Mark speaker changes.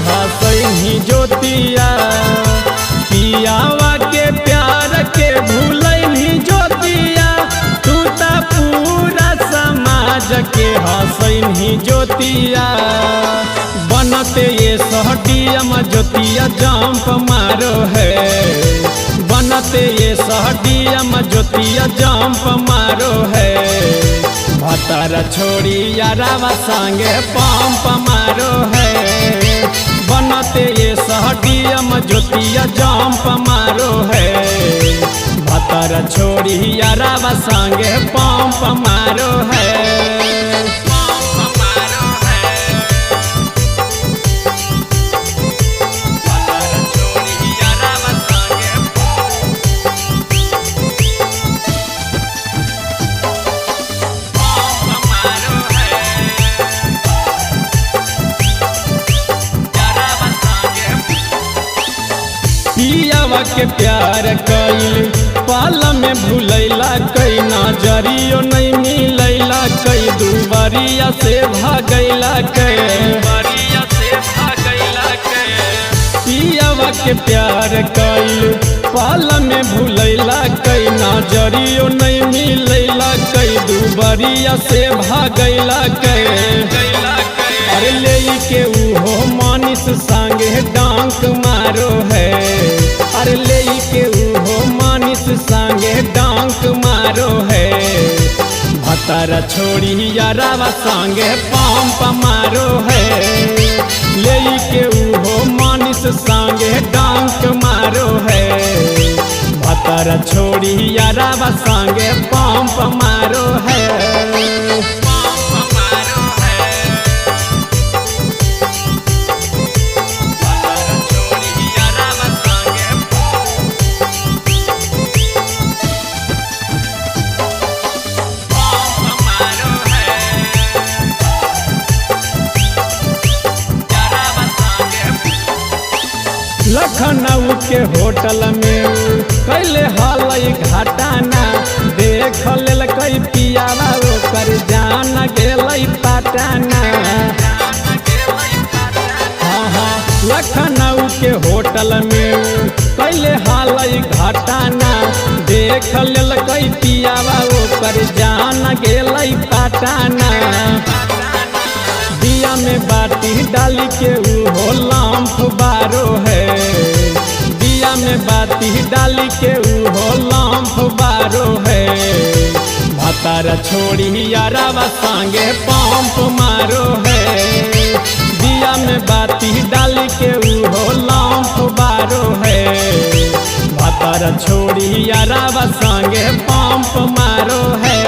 Speaker 1: हसैनी ज्योतिया पियावा के प्यार के भूलैनी ज्योतिया तू ता पूरा समाज के हसैनी ज्योतिया बनते ये सहडियम ज्योतिया जंप मारो है बनते ये सहडियम ज्योतिया जंप मारो है भतर छोड़ी यारावा संगे पंप मारो है बनते ये सहडियम ज्योतिया जंप मारो है भतर छोड़ी यारावा संगे पंप मारो है पियावा के प्यार कईल पाल में भूलैला कई नजरियो नहीं मिलैला कई दुबरिया से भागैला पियावा के प्यार कईल पाल में भूलैला कई नजरियो नहीं मिलैला कई दुबरिया से भागैला अरे ले के उहो मानिस संगे डांक मारो है अरे ले के उहो मानिस संगे डांक मारो है भतर छोड़ी यारावा संगे पंप मारो है ले के उहो मानिस संगे डांक मारो है भतर छोड़ी यारावा संगे पंप मारो है लखनऊ के होटल में कैले हाल घाटाना देख लेल कई पियावा ओकर जान गेलै पटाना हाँ लखनऊ के होटल में कैले हाल घाटाना देख लेल कई पियावा ओकर जान गेलै पटाना दिया में बाटी डाली के उहो लंफ बारो है दिया में बाती डाली के उहो लंफ बारो है भतर छोड़ी यारावा संगे पंप मारो है दिया में बाती डाली के उहो लंफ बारो है भतर छोड़ी यारावा संगे पंप मारो है